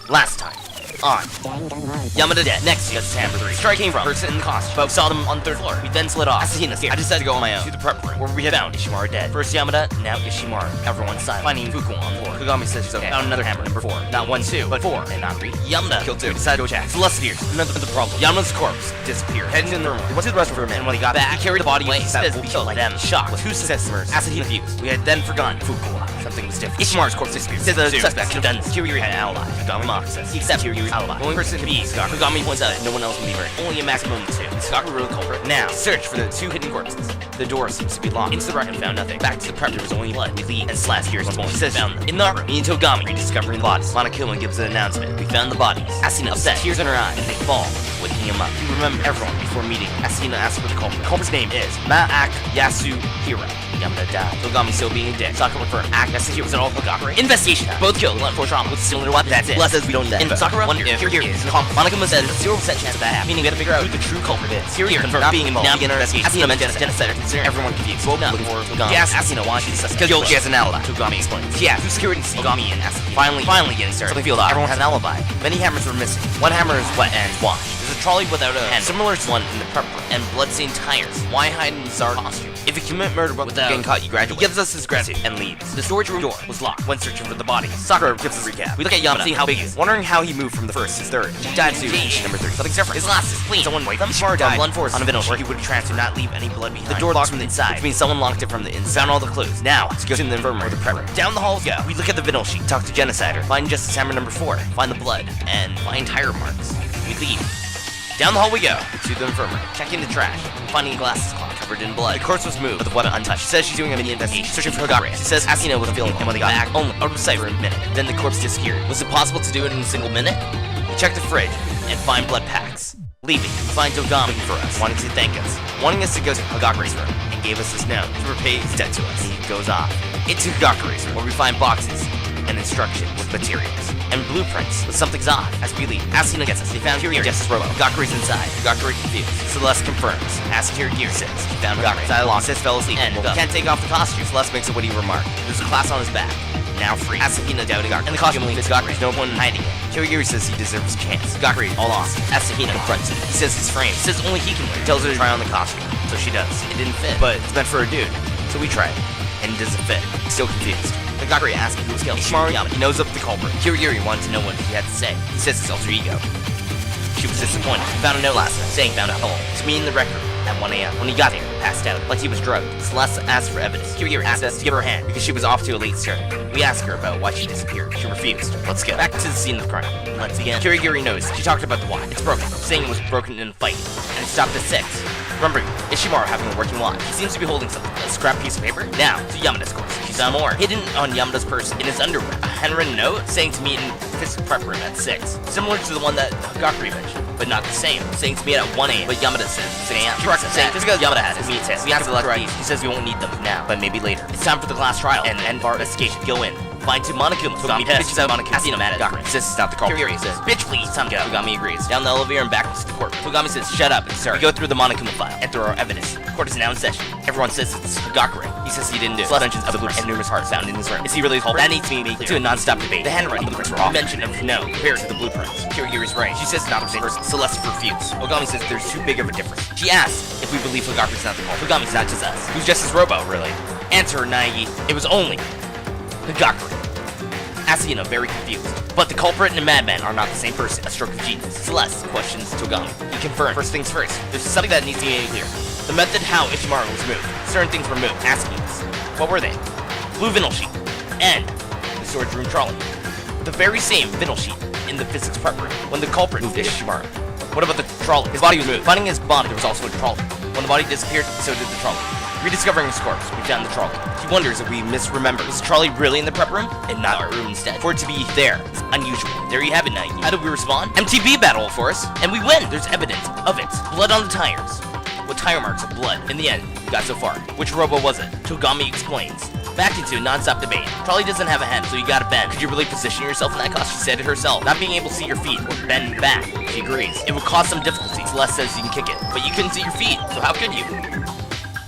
Last time on Yamada dead. Next, because Hammer 3. Strike came from person in the costume, but we saw them on the 3rd floor. We then slid off. Asahina scared. I decided to go on my own to the prep room, where we had found Ishimaru dead. First Yamada, now Ishimaru. Everyone's silent. Finding Fuku on the floor. Kagami says she's okay. Found another hammer, number 4. Not 1, 2, but 4, and not 3. Yamada killed 2. We decided to go check. Celeste appears. Another the problem. Yamada's corpse disappeared. Heading in the room. He went to the restroom, and when he got back, he carried the body away. He says we killed like them. Shocked with 2 customers. Asahina fused. We had then forgotten Fukuwa. Something was different. Ishimaru's corpse disappeared. Says the suspect could have done this. Kiryu had an alibi. Kagami mocks us. He accepts Kiryu's alibi. The only person to be Sakura. Kagami points out that no one else can be hurt. Only a maximum of 2. Is Sakura the culprit? Now, search for the 2 hidden corpses. The door seems to be locked. Into the rock and found nothing. Back to the prep, there was only blood. We leave and slash here once more. He says found them. In the room, me and Togami rediscovering the bodies. Monokuma gives an announcement. We found the bodies. Asahina upset, tears in her eyes, and they fall, waking him up. He remembers everyone before meeting. Asahina asks for the culprit. The culprit's name is Ma'ak Yasuhiro. Yamada died. Togami still being a dick. Sakura confirmed Ak Yasuhiro was an all Hagakure. Investigation. Both killed. One for trauma with similar weapons. That's it. Bless says we don't need that. Sakura wonders if Kiryu is accomplice. Monokuma says there's a 0% chance of that happening. Meaning we gotta figure out who the true culprit is. Kiryu confirmed not being involved. Now begin our investigation. Asahina mentions genocide. Considering everyone confused. Woke up looking for Togami. He asks Asahina why she's sus. Because she has an alibi. Togami explains. Yeah, who's security to Togami and Asahina. Finally getting started. Something field off. Everyone has an alibi. Many hammers were missing. One hammer is wet and washed. There's a trolley without a hand, similar to one in the prep room, and bloodstained tires. Why hide in Zara's costume? If you commit murder without getting caught, you graduate. He gives us his gratitude and leaves. The storage room door was locked when searching for the bodies. Sakura gives us a recap. We look at Yamada, see how big he is, wondering how he moved from the 1st to 3rd. He died to number 3. Something's different. His last is clean. Someone wake them. Ishimaru died blunt force on a vinyl where he would have transferred, not leave any blood behind. The door locked from the inside, which means someone locked it from the inside. Found all the clues. Now, let's go to the infirmary or the prep room. Down the halls go. We look at the vinyl sheet, talk to Genocider, find Justice Hammer number 4, find the blood, and find tire marks. We leave. Down the hall we go to the infirmary, checking the trash, finding a glasses cloth covered in blood. The corpse was moved, but the weapon untouched. She says she's doing a mini investigation, searching for Hagakure. She says Asahina was feeling him when they got back, only out of sight for a minute. Then the corpse disappeared. Was it possible to do it in a single minute? We check the fridge and find blood packs. Leaving, we find Togami for us, wanting to thank us, wanting us to go to Hagakure's room, and gave us this note to repay his debt to us. And he goes off into Hagakure's room, where we find boxes and instructions with materials and blueprints, but something's off. As we leave, Asahina gets us. They found Kiryu Justice Robo. Hagakure's inside. Hagakure confused. Celeste confirms. Asahina says she found Hagakure. Silence says fell asleep and woke up. Can't take off the costume. Celeste makes a witty remark. There's a class on his back. Now free. Asahina doubting Hagakure. And the costume only fits Hagakure. There's no point in hiding it. Kiryu says he deserves a chance. Hagakure all awesome. Asahina confronts him. He says his frame. He says only he can wear it. Tells her to try on the costume. So she does. It didn't fit, but it's meant for a dude. So we tried it. And it doesn't fit. He's still confused. Hagakure asks who was killed. Ishimaru Yamada. He knows of the culprit. Kiryu wanted to know what he had to say. He says his alter ego. She was disappointed. He found a note last night saying found a hole. To me in the record at 1 a.m. When he got there, passed out, like he was drugged. Celeste asked for evidence. Kiryu asked us to give her a hand because she was off to a late start. We asked her about why she disappeared. She refused. Let's go back to the scene of the crime. Once again, Kiryu knows. She talked about the watch. It's broken, saying it was broken in a fight, and it stopped at 6. Remembering Ishimaru having a working watch. He seems to be holding something, a scrap piece of paper. Now, to Yamada's course. She saw more. Hidden on Yamada's person in his underwear. A handwritten note saying to meet in physics prep room at 6. Similar to the one that Hagakure mentioned, but not the same. Saying to meet at 1 a.m. But Yamada says 6 a.m. Correct us, saying just because Yamada has it, we test. We have to select these. He says we won't need them now, but maybe later. It's time for the class trial and end of our investigation. Go in. Find 2 Monokuma. Togami pitches out Monokuma. Asahina mad at Hagakure. Says to stop the call. Kiryu says, bitch please, time to go. Togami agrees. Down the elevator and back to the court. Togami says, shut up and start. We go through the Monokuma file and through our evidence. The court is now in session. Everyone says it's Hagakure. He says he didn't do it. Blood mentions of the blueprint and numerous hearts found in his room. Is he really the culprit? That needs to be made clear to a non-stop debate. The handwriting blueprints were off. Mention of no compared to the blueprints. Kiryu is right. She says it's not the same person. Celeste refutes. Togami says there's too big of a difference. She asks if we believe Hagakure's not the culprit. Togami's not just us. Who's just his robo, really? Answer, Naegi. It was only Hagakure. Asahina very confused. But the culprit and the madman are not the same person. A stroke of genius. Celeste questions Togami. He confirms. First things first. There's something that needs to be made clear. The method how Ishimaru was moved. Certain things were moved. Asking us. What were they? Blue vinyl sheet. And the storage room trolley. The very same vinyl sheet in the physics prep room when the culprit moved Ishimaru. What about the trolley? His body was moved. Finding his body, there was also a trolley. When the body disappeared, so did the trolley. Rediscovering his corpse, we found the trolley. He wonders if we misremembered. Was the trolley really in the prep room and not our room instead? For it to be there is unusual. There you have it, Naegi. How did we respond? MTB battle for us, and we win! There's evidence of it. Blood on the tires. With tire marks of blood. In the end, we got so far. Which robo was it? Togami explains. Back into a non-stop debate. Trolley doesn't have a hand, so you gotta bend. Could you really position yourself in that costume? She said it herself. Not being able to see your feet or bend back. She agrees. It would cause some difficulties. Celeste says you can kick it, but you couldn't see your feet, so how could you?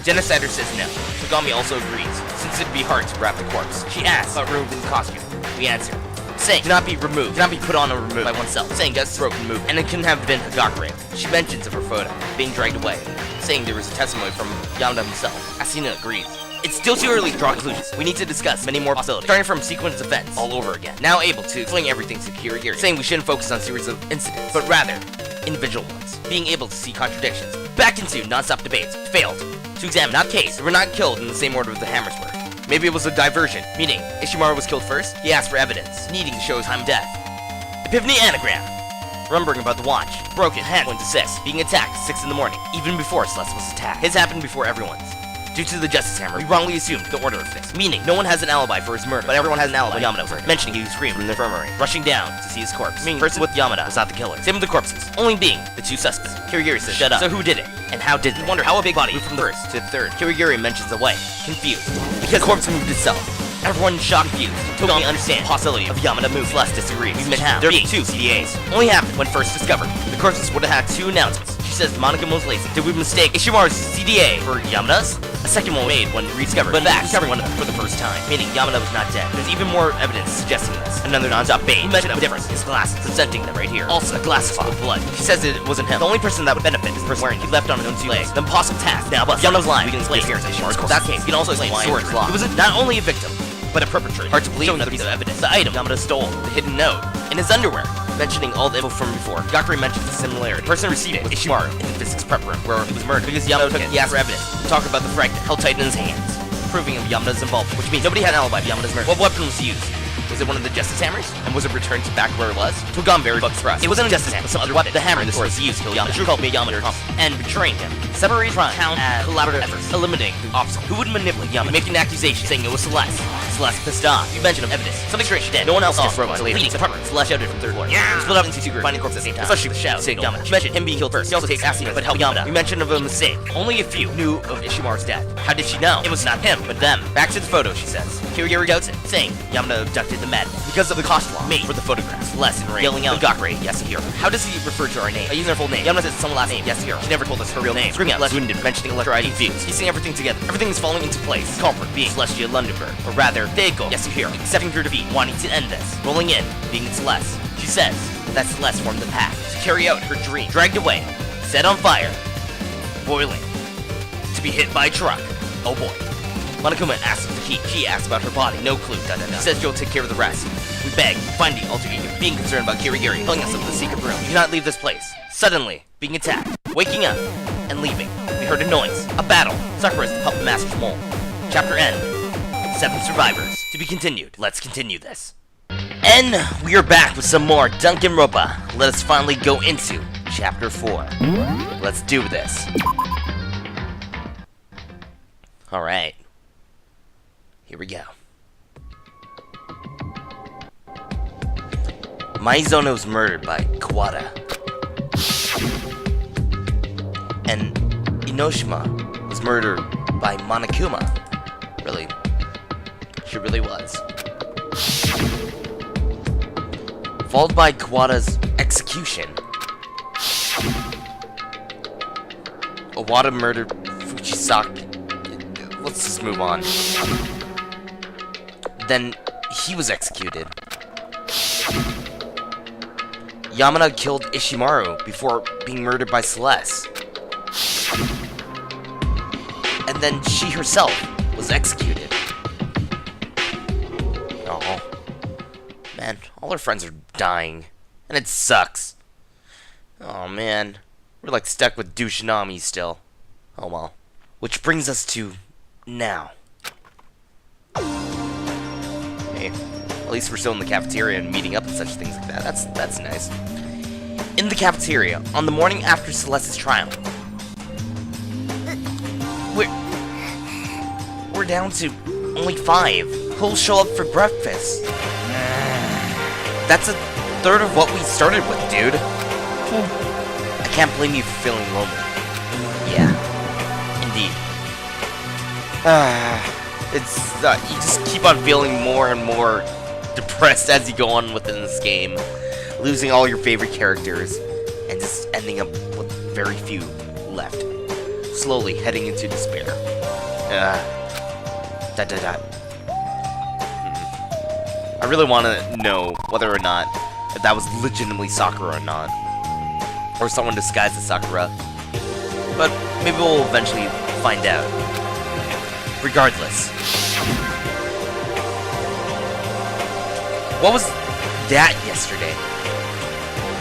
Genocider says no. Togami also agrees, since it'd be hard to wrap the corpse. She asks about removing the costume. We answer. saying cannot be removed, cannot be put on or removed by oneself, saying Gut's throat can move, and it couldn't have been Hagakure. She mentions of her photo being dragged away, saying there was a testimony from Yamada himself. Asuna agrees. It's still too early to draw conclusions. We need to discuss many more possibilities, starting from sequence events all over again. Now able to explain everything to Kirigiri, saying we shouldn't focus on series of incidents, but rather individual ones. Being able to see contradictions. Back into non-stop debates. Failed to examine not case. They were not killed in the same order the hammers were. Maybe it was a diversion, meaning Ishimaru was killed first. He asked for evidence, needing to show his time of death. Epiphany anagram. Remembering about the watch. Broken, hand went to 6. Being attacked 6 in the morning, even before Celeste was attacked. His happened before everyone's. Due to the Justice Hammer, we wrongly assumed the order of things, meaning no one has an alibi for his murder, but everyone has an alibi when Yamada was murdered, mentioning he screamed from the infirmary, rushing down to see his corpse, meaning the person with Yamada was not the killer. Same with the corpses, only being the 2 suspects. Kirigiri says, shut up. So who did it? And how did they? Wonder how a big body moved from the first to the third. Kirigiri mentions away, confused, because the corpse moved itself. Everyone shocked, confused. Togami understands the possibility of Yamada move. Celeste disagrees. We mentioned how there being 2 CDAs only happened when first discovered. The corpses would have had 2 announcements. She says Monica was lazy. Did we mistake Ishimaru's CDA for Yamada's? A second one made when rediscovered, but in fact, discovering one of them for the first time, meaning Yamada was not dead. There's even more evidence suggesting this. Another non-stop bait. We mentioned a difference. His glasses, presenting them right here. Also, a glass full of blood. She says it wasn't him. The only person that would benefit is the person wearing he left on his own 2 legs. The impossible task. Now, but Yamada's lying. We can explain here Ishimaru's corpse. That case, we can also explain why sword is lost. He was not only a victim, but a perpetrator. Hard to believe. Showing another piece of evidence. The item Yamada stole, the hidden note, in his underwear. Mentioning all the info from before. Hagakure mentions the similarity. The person received it was Ishimaru in the physics prep room, where he was murdered. Because Yamada took it, he asked for evidence. Talk about the fragment held tight in his hands, proving of Yamada's involvement, which means nobody had an alibi of Yamada's murder. What weapon was used? Was it one of the Justice Hammers? And was it returned to back where it was? Togami very bugged thrust. It wasn't a Justice Hammer, but some other weapon. The hammer in this was used to kill Yamada. The true culprit made Yamada and betraying him. Separating crime count as collaborative efforts, eliminating the obstacle. Who would manipulate Yamada, making an accusation, saying it was Celeste. Celeste pissed off. You mentioned of evidence. Something strange she did. No one else saw robots. Leading the apartment. Celeste shouted from the 3rd floor. Yeah. We split up into 2 groups, finding corpses at the same time. Especially the shout, saying Yamada. She mentioned him being killed first. She also takes Asuna, but helped Yamada. We mentioned of a mistake. Only a few knew of Ishimaru's death. How did she know? It was not him, but them. Back to the photo, she says. Kirigiri doubts it, saying Yamada abducted the madman because of the cost law made for the photographs. Less in range. Yelling out Hagakure, Yasuhiro. How does he refer to our name? By using her full name. Yamada says some last name, Yasuhiro. She never told us her real name. Screaming out, less wounded, mentioning electro ID fuse. Piecing everything together. Everything is falling into place. Culprit being Celestia Lundenberg, or rather, Deiko Yasuhiro, accepting her defeat, wanting to end this. Rolling in, being Celeste. She says that Celeste formed the pack to carry out her dream. Dragged away, set on fire, boiling, to be hit by a truck. Oh boy. Monokuma asks for the key. She asks about her body. No clue. She says she'll take care of the rest. We beg, find the alter ego, being concerned about Kirigiri, telling us of the secret room. We cannot leave this place. Suddenly, being attacked, waking up, and leaving. We heard a noise. A battle. Sakura is the puppet master's mole. Chapter end. 7 survivors. To be continued. Let's continue this. And we are back with some more Dangan Ronpa. Let us finally go into Chapter 4. Let's do this. Alright. Here we go. Maizono was murdered by Kawada. And Inoshima was murdered by Monokuma. Really. She really was. Followed by Kawada's execution. Owada murdered Fujisaki. Let's just move on. Then he was executed. Yamada killed Ishimaru before being murdered by Celeste. And then she herself was executed. Oh. Man, all her friends are dying. And it sucks. Oh man. We're like stuck with Dushinami still. Oh well. Which brings us to now. Hey, at least we're still in the cafeteria and meeting up and such things like that. That's nice. In the cafeteria, on the morning after Celeste's trial, we're down to only 5. Who'll show up for breakfast? That's a third of what we started with, dude. I can't blame you for feeling lonely. Yeah, indeed. You just keep on feeling more and more depressed as you go on within this game, losing all your favorite characters, and just ending up with very few left, slowly heading into despair. I really want to know whether or not if that was legitimately Sakura or not. Or someone disguised as Sakura. But maybe we'll eventually find out. Regardless. What was that yesterday?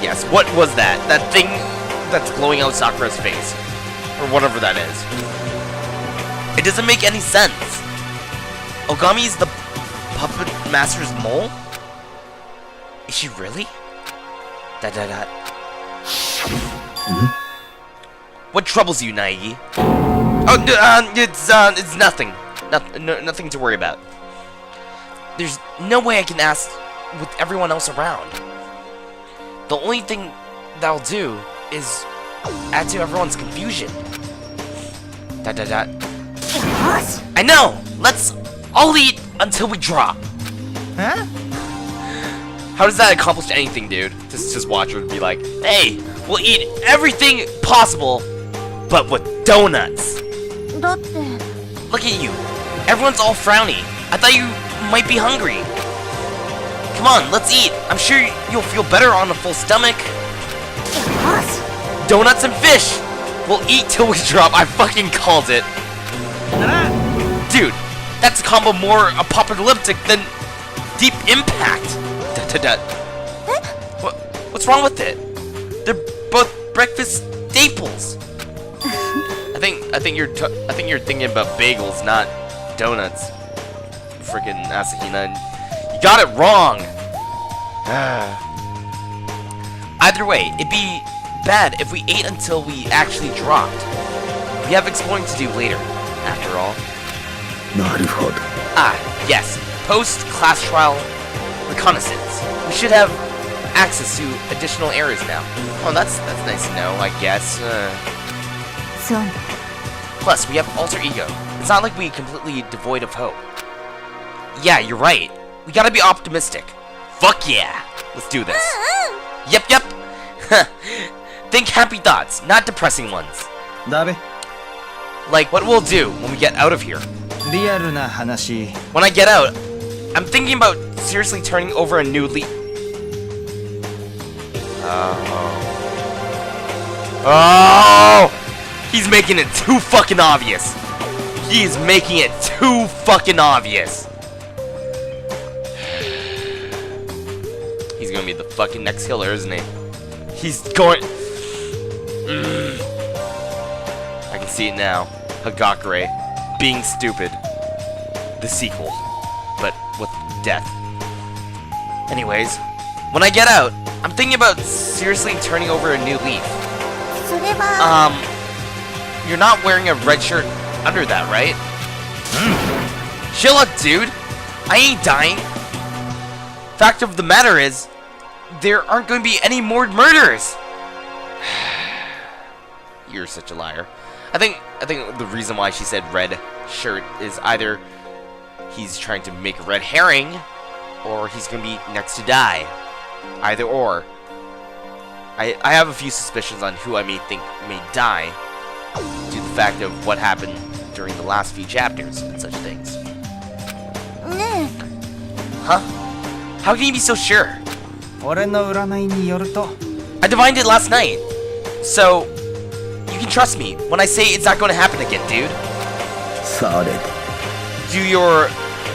Yes, what was that? That thing that's glowing out Sakura's face. Or whatever that is. It doesn't make any sense. Ogami's the puppet master's mole? Is she really? What troubles you, Naegi? Oh, it's nothing. Nothing to worry about. There's no way I can ask with everyone else around. The only thing that'll do is add to everyone's confusion. I know! Let's all eat until we drop. Huh? How does that accomplish anything, dude? Just watch her and be like, hey, we'll eat everything possible, but with donuts. Look at you. Everyone's all frowny. I thought you might be hungry. Come on, let's eat. I'm sure you'll feel better on a full stomach. Donuts and fish. We'll eat till we drop. I fucking called it. Dude, that's a combo more apocalyptic than Deep Impact. What's wrong with it? They're both breakfast staples. I think you're thinking about bagels, not donuts. Freaking Asahina, you got it wrong. Either way, it'd be bad if we ate until we actually dropped. We have exploring to do later, after all. Ah, yes. Post-class trial reconnaissance. We should have access to additional areas now. Oh, that's nice to know, I guess. Plus, we have alter ego. It's not like we're completely devoid of hope. Yeah, you're right. We gotta be optimistic. Fuck yeah! Let's do this. Yep. Think happy thoughts, not depressing ones. Like what we'll do when we get out of here. When I get out, I'm thinking about seriously turning over a new leaf. Oh! He's making it too fucking obvious. He is making it too fucking obvious. He's gonna be the fucking next killer, isn't he? He's going... I can see it now. Hagakure being stupid. The sequel. But with death. Anyways, when I get out, I'm thinking about seriously turning over a new leaf. You're not wearing a red shirt under that, right? Chill out, dude. I ain't dying. Fact of the matter is, there aren't going to be any more murders. You're such a liar. I think the reason why she said red shirt is either he's trying to make a red herring, or he's going to be next to die. Either or. I have a few suspicions on who I may think may die due to the fact of what happened during the last few chapters and such things. Huh? How can you be so sure? I divined it last night. So, you can trust me when I say it's not going to happen again, dude. Do your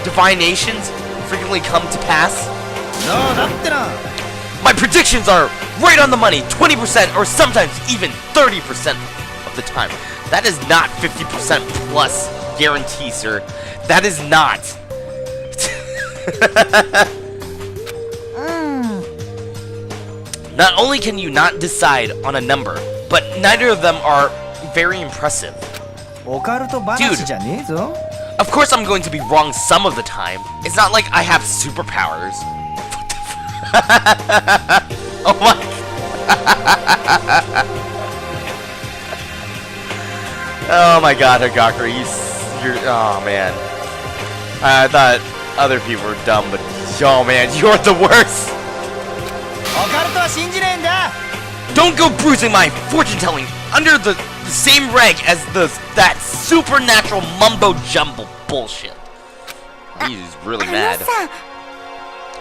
divinations frequently come to pass? My predictions are right on the money, 20% or sometimes even 30% of the time. That is not 50% plus guarantee, sir. That is not. Not only can you not decide on a number, but neither of them are very impressive. Dude, of course I'm going to be wrong some of the time. It's not like I have superpowers. Oh my. Oh my god, Hagakure, you're, oh man. I thought other people were dumb, but oh man, you're the worst. Don't go bruising my fortune telling under the same reg as that supernatural mumbo jumbo bullshit. He's really mad.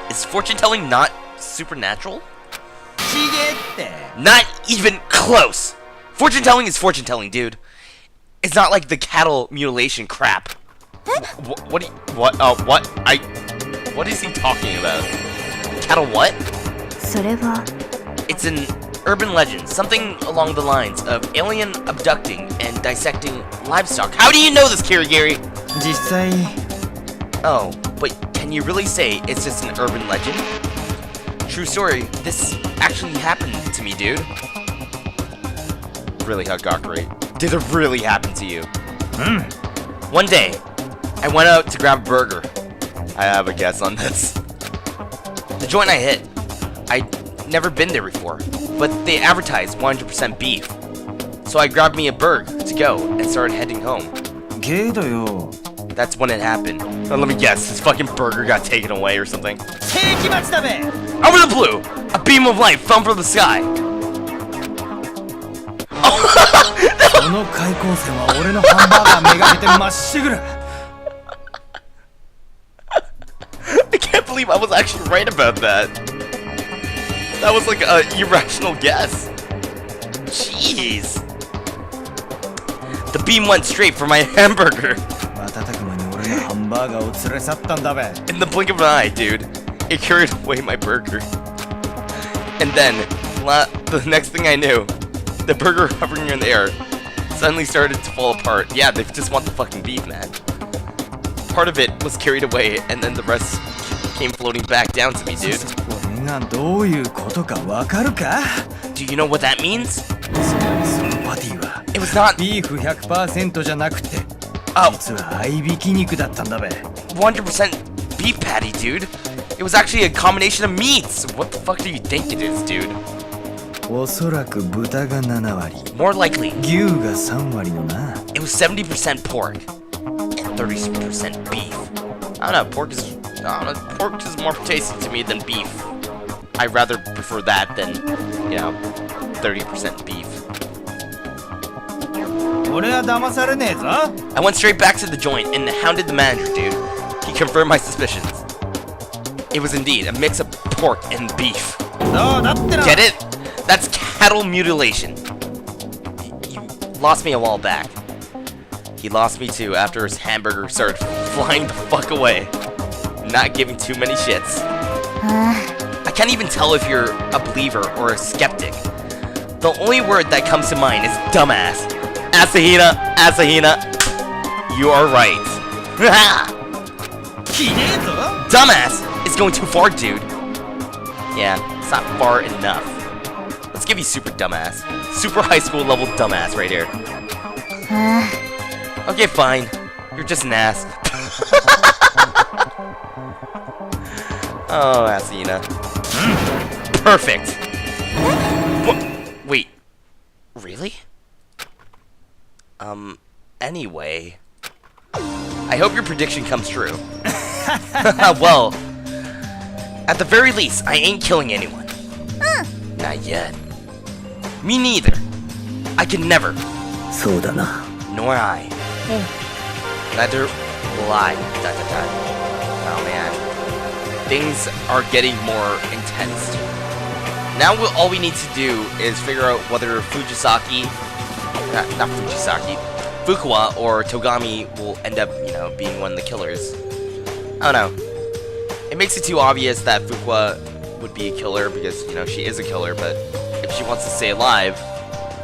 Is fortune telling not supernatural? Not even close! Fortune telling is fortune telling, dude. It's not like the cattle mutilation crap. What is he talking about? Cattle what? It's an urban legend, something along the lines of alien abducting and dissecting livestock. How do you know this, Kirigiri? Oh, but can you really say it's just an urban legend? True story, this actually happened to me, dude. Really, Hagakure? Did it really happen to you? One day, I went out to grab a burger. I have a guess on this. The joint I hit, I'd never been there before, but they advertised 100% beef. So I grabbed me a burger to go and started heading home. That's when it happened. Oh, let me guess, this fucking burger got taken away or something. Out of the blue, a beam of light fell from the sky. I can't believe I was actually right about that. That was like a irrational guess. Jeez. The beam went straight for my hamburger. In the blink of an eye, dude, it carried away my burger. And then, the next thing I knew, the burger hovering in the air suddenly started to fall apart. Yeah, they just want the fucking beef, man. Part of it was carried away, and then the rest came floating back down to me, dude. Do you know what that means? It was not 100% beef patty, dude. It was actually a combination of meats. What the fuck do you think it is, dude? More likely, it was 70% pork and 30% beef. I don't know, pork is more tasty to me than beef. I rather prefer that than, 30% beef. I went straight back to the joint and hounded the manager, dude. He confirmed my suspicions. It was indeed a mix of pork and beef. Get it? That's cattle mutilation. You lost me a while back. He lost me too after his hamburger started flying the fuck away. Not giving too many shits. I can't even tell if you're a believer or a skeptic. The only word that comes to mind is dumbass. Asahina, you are right. Dumbass is going too far, dude. Yeah, it's not far enough. Let's give you super dumbass. Super high school level dumbass right here. Okay, fine. You're just an ass. Oh, Asahina. Perfect. Wait. Really? Anyway. I hope your prediction comes true. Well, at the very least, I ain't killing anyone. Not yet. Me neither. I can never. Nor I. Neither will I. Oh man. Things are getting more intense. Now all we need to do is figure out whether Fukuwa or Togami will end up, being one of the killers. I don't know. It makes it too obvious that Fukuwa would be a killer because, she is a killer, but if she wants to stay alive,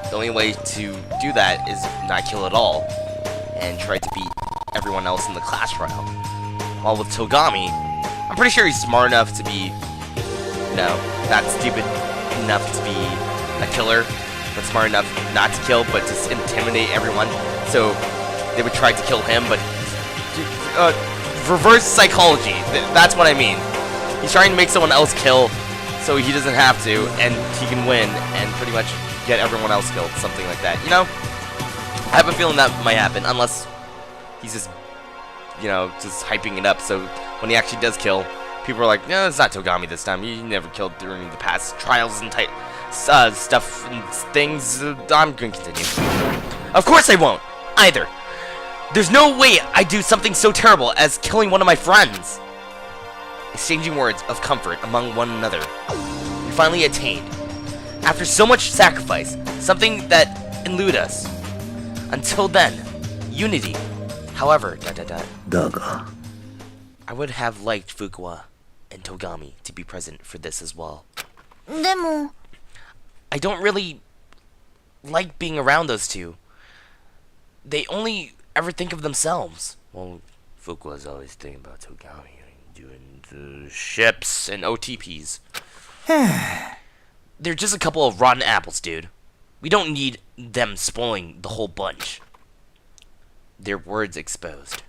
the only way to do that is not kill at all and try to beat everyone else in the class trial. While with Togami, I'm pretty sure he's smart enough to be, not stupid enough to be a killer, but smart enough not to kill, but to intimidate everyone. So they would try to kill him, but reverse psychology. That's what I mean. He's trying to make someone else kill, so he doesn't have to, and he can win and pretty much get everyone else killed, something like that. I have a feeling that might happen, unless he's just, just hyping it up. So when he actually does kill, people are like, no, it's not Togami this time. He never killed during the past trials and stuff and things. I'm going to continue. Of course I won't, either. There's no way I'd do something so terrible as killing one of my friends. exchanging words of comfort among one another. We finally attained, after so much sacrifice, something that eluded us. Until then, unity. However, I would have liked Fukuwa and Togami to be present for this as well. でも I don't really like being around those two. They only ever think of themselves. Well, Fukuwa's always thinking about Togami doing the ships and OTPs. They're just a couple of rotten apples, dude. We don't need them spoiling the whole bunch. Their words exposed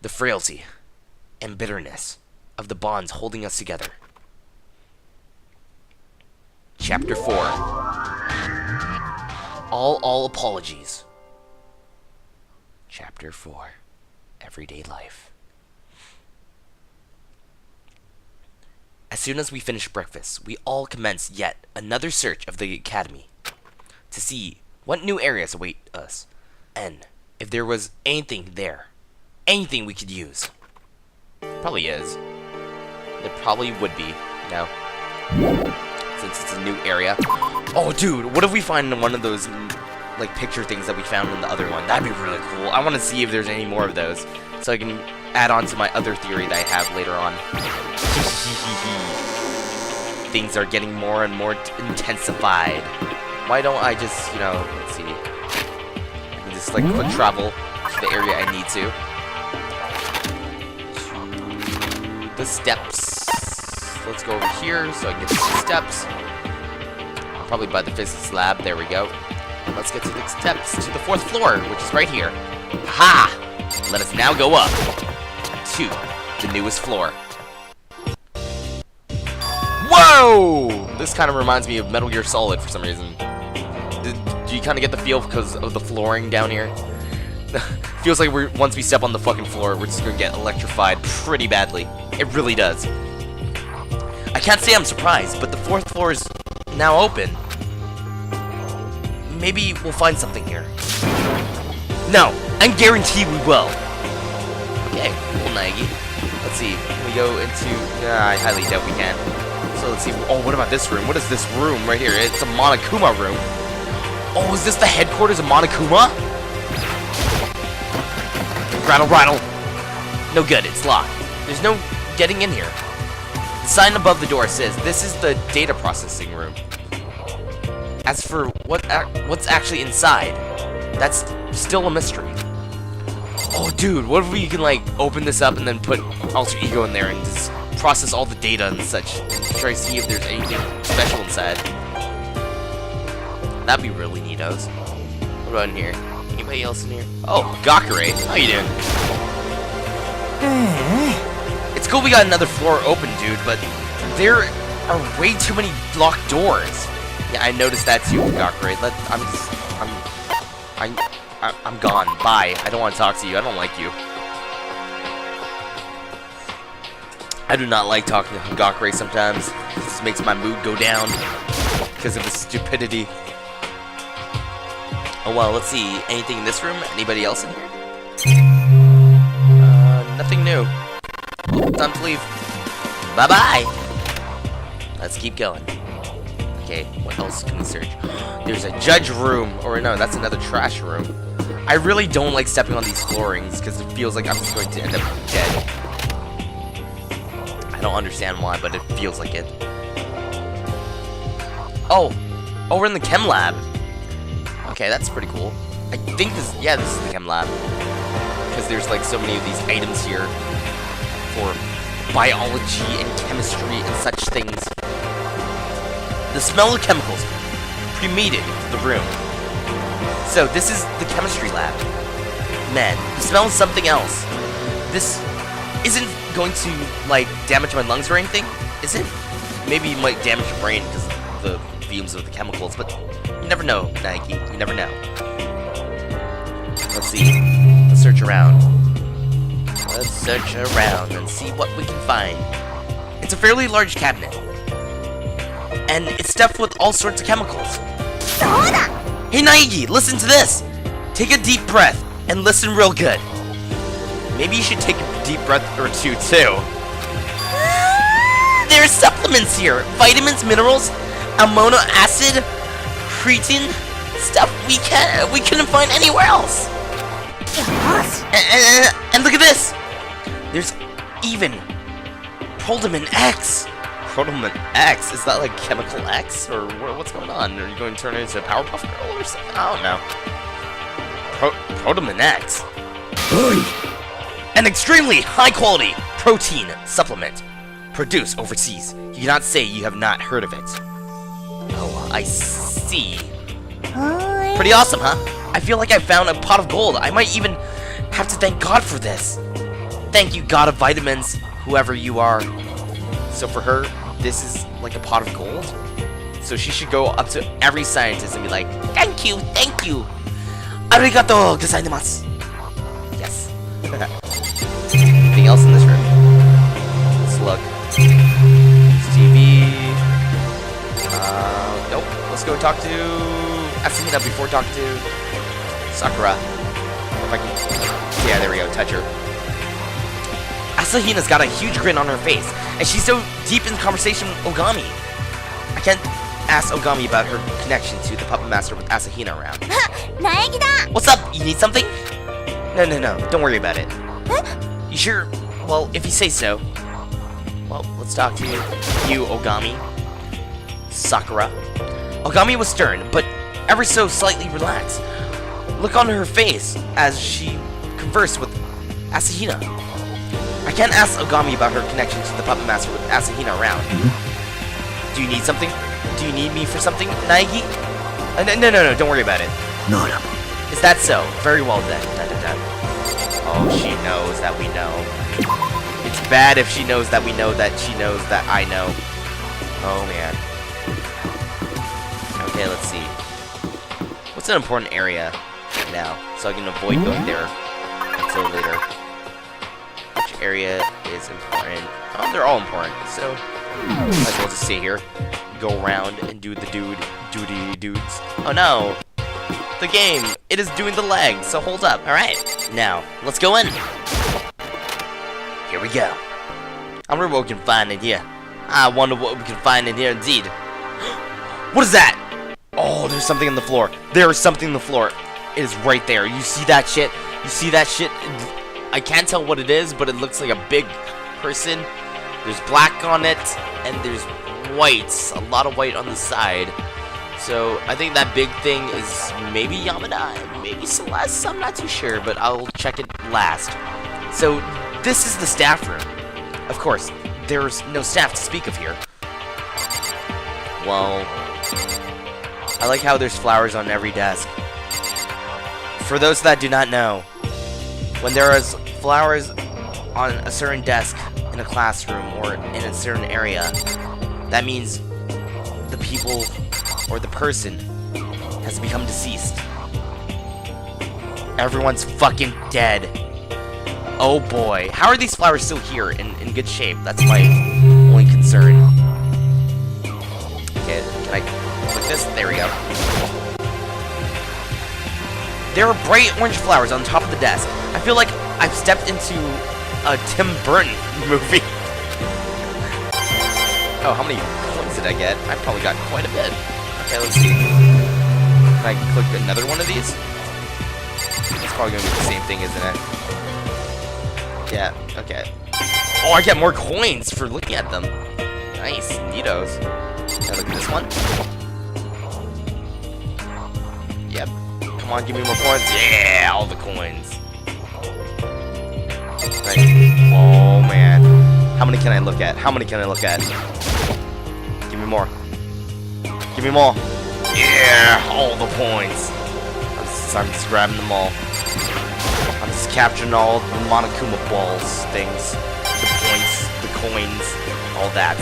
the frailty and bitterness of the bonds holding us together. Chapter 4. All apologies. Chapter 4. Everyday life. As soon as we finished breakfast, we all commenced yet another search of the academy to see what new areas await us, and if there was anything there, anything we could use. Probably is. There probably would be, you know, since it's a new area. Oh, dude, what if we find one of those, like, picture things that we found in the other one? That'd be really cool. I want to see if there's any more of those, so I can add on to my other theory that I have later on. Things are getting more and more intensified. Why don't I just, you know, let's see. I can just, like, quick travel to the area I need to. To the steps. Let's go over here so I can get to the steps. Probably by the physics lab. There we go. Let's get to the steps to the 4th floor, which is right here. Ha! Let us now go up to the newest floor. Whoa! This kind of reminds me of Metal Gear Solid for some reason. Do you kind of get the feel because of the flooring down here? Feels like once we step on the fucking floor, we're just gonna get electrified pretty badly. It really does. I can't say I'm surprised, but the 4th floor is now open. Maybe we'll find something here. No, I guarantee we will. Okay, cool, Nagi. Let's see. Can we go into... I highly doubt we can. So let's see. Oh, what about this room? What is this room right here? It's a Monokuma room. Oh, is this the headquarters of Monokuma? Rattle, rattle. No good, it's locked. There's no getting in here. The sign above the door says this is the data processing room. As for what's actually inside, that's still a mystery. Oh, dude, what if we can, like, open this up and then put Alter Ego in there and just process all the data and such, and try to see if there's anything special inside. That'd be really neatos. What about in here? Anybody else in here? Oh, Hagakure, how you doing? It's cool we got another floor open, dude, but there are way too many locked doors. Yeah, I noticed that too, Hagakure. I'm gone. Bye. I don't want to talk to you. I don't like you. I do not like talking to Hagakure sometimes. It just makes my mood go down because of his stupidity. Oh well, let's see. Anything in this room? Anybody else in here? Nothing new. Time to leave. Bye-bye! Let's keep going. Okay, what else can we search? There's a judge room. Or no, that's another trash room. I really don't like stepping on these floorings because it feels like I'm just going to end up dead. I don't understand why, but it feels like it. Oh, we're in the chem lab. Okay, that's pretty cool. I think this is the chem lab. Because there's like so many of these items here for biology and chemistry and such things. The smell of chemicals permeated the room. So this is the chemistry lab. Man, the smell is something else. This isn't going to, like, damage my lungs or anything, is it? Maybe it might damage your brain because of the fumes of the chemicals, but you never know, Nike. You never know. Let's see. Let's search around. Let's search around and see what we can find. It's a fairly large cabinet. And it's stuffed with all sorts of chemicals. Hey Naegi, listen to this! Take a deep breath and listen real good. Maybe you should take a deep breath or two too. There's supplements here. Vitamins, minerals, amino acid, creatine, stuff we couldn't find anywhere else. And look at this. There's even Prodamin X. Prodamin X? Is that like Chemical X? Or what's going on? Are you going to turn it into a Powerpuff Girl or something? I don't know. Prodamin X. An extremely high quality protein supplement produced overseas. You cannot say you have not heard of it. Oh, I see. Pretty awesome, huh? I feel like I found a pot of gold. I might even have to thank God for this. Thank you, God of Vitamins, whoever you are. So for her, this is like a pot of gold. So she should go up to every scientist and be like, thank you, thank you. Arigato gozaimasu. Yes. Anything else in this room? Let's look. TV. Nope. Let's go talk to Asuna before talking to Sakura. If I can. Yeah, there we go. Touch her. Asahina's got a huge grin on her face, and she's so deep in conversation with Ogami. I can't ask Ogami about her connection to the Puppet Master with Asahina around. What's up? You need something? No. Don't worry about it. You sure? Well, if you say so. Well, let's talk to you, Ogami. Sakura. Ogami was stern, but ever so slightly relaxed. Look on her face as she conversed with Asahina. I can't ask Ogami about her connection to the Puppet Master with Asahina around. Do you need something? Do you need me for something, Naegi? No, don't worry about it. No. Is that so? Very well then. Oh, she knows that we know. It's bad if she knows that we know that she knows that I know. Oh, man. Okay, let's see. What's an important area now? So I can avoid going there until later. Which area is important? Oh, they're all important, so might as well just stay here. Go around and do the dudes. Oh no! The game! It is doing the leg, so hold up. Alright, now, let's go in. Here we go. I wonder what we can find in here. I wonder what we can find in here indeed. What is that? Oh, there's something on the floor. There is something on the floor. It is right there. You see that shit? You see that shit? I can't tell what it is, but it looks like a big person. There's black on it, and there's white. A lot of white on the side. So, I think that big thing is maybe Yamada, maybe Celeste. I'm not too sure, but I'll check it last. So, this is the staff room. Of course, there's no staff to speak of here. Well, I like how there's flowers on every desk. For those that do not know, when there is flowers on a certain desk in a classroom or in a certain area, that means the people or the person has become deceased. Everyone's fucking dead. Oh boy. How are these flowers still here in good shape? That's my only concern. Okay, can I click this? There we go. There are bright orange flowers on top of the desk. I feel like I've stepped into a Tim Burton movie. Oh, how many coins did I get? I probably got quite a bit. Okay, let's see. Can I click another one of these? It's probably going to be the same thing, isn't it? Yeah, okay. Oh, I get more coins for looking at them. Nice, neatos. Can I look at this one? Yep. Come on, give me more coins. Yeah, all the coins. Right. Oh, man. How many can I look at? How many can I look at? Give me more. Give me more. Yeah, all the points. I'm just grabbing them all. I'm just capturing all the Monokuma balls, things. The points, the coins, all that.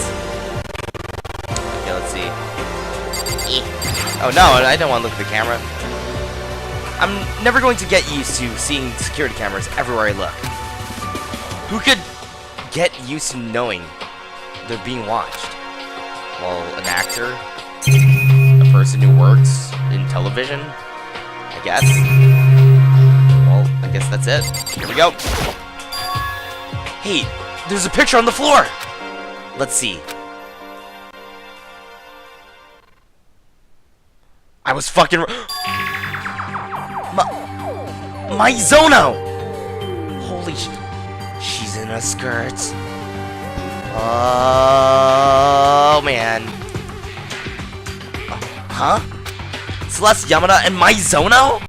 Okay, let's see. Oh no, I don't want to look at the camera. I'm never going to get used to seeing security cameras everywhere I look. Who could get used to knowing they're being watched? Well, an actor? A person who works in television? I guess. Well, I guess that's it. Here we go. Hey, there's a picture on the floor! Let's see. I was fucking my Zono! Holy she's in a skirt. Oh man. Huh? Celeste, Yamada, and my Zono?